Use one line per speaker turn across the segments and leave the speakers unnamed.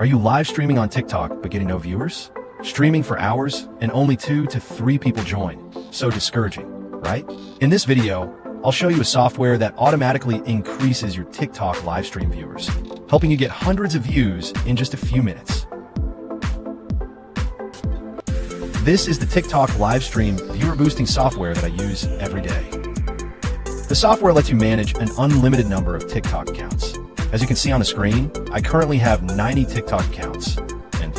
Are you live streaming on TikTok but getting no viewers? Streaming for hours and only 2 to 3 people join. So discouraging, right? In this video, I'll show you a software that automatically increases your TikTok live stream viewers, helping you get hundreds of views in just a few minutes. This is the TikTok live stream viewer boosting software that I use every day. The software lets you manage an unlimited number of TikTok accounts. As you can see on the screen, I currently have 90 TikTok accounts, and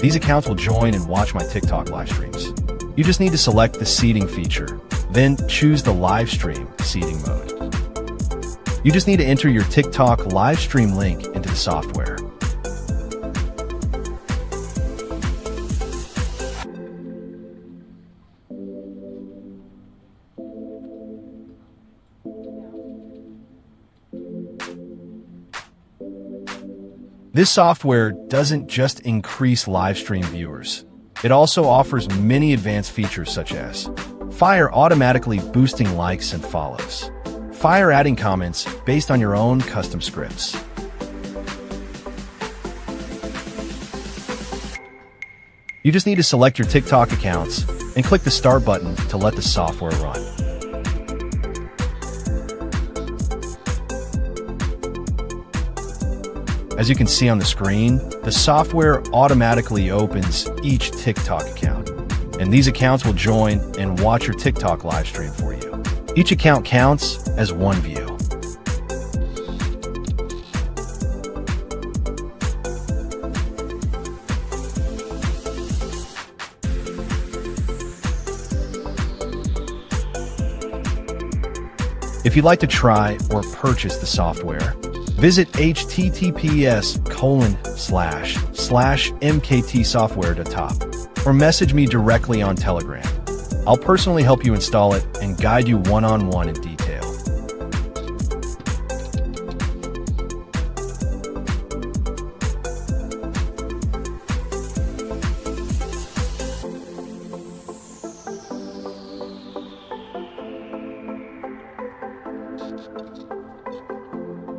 these accounts will join and watch my TikTok live streams. You just need to select the seeding feature, then choose the live stream seeding mode. You just need to enter your TikTok live stream link into the software. This software doesn't just increase live stream viewers. It also offers many advanced features such as Fire automatically boosting likes and follows, Fire adding comments based on your own custom scripts, you just need to select your TikTok accounts and click the start button to let the software run. As you can see on the screen, the software automatically opens each TikTok account, and these accounts will join and watch your TikTok live stream for you. Each account counts as one view. If you'd like to try or purchase the software, visit https://mktsoftware.top or message me directly on Telegram. I'll personally help you install it and guide you one-on-one in detail.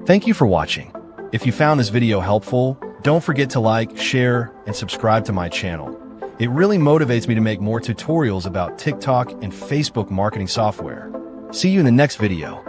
Thank you for watching. If you found this video helpful, don't forget to like, share, and subscribe to my channel. It really motivates me to make more tutorials about TikTok and Facebook marketing software. See you in the next video.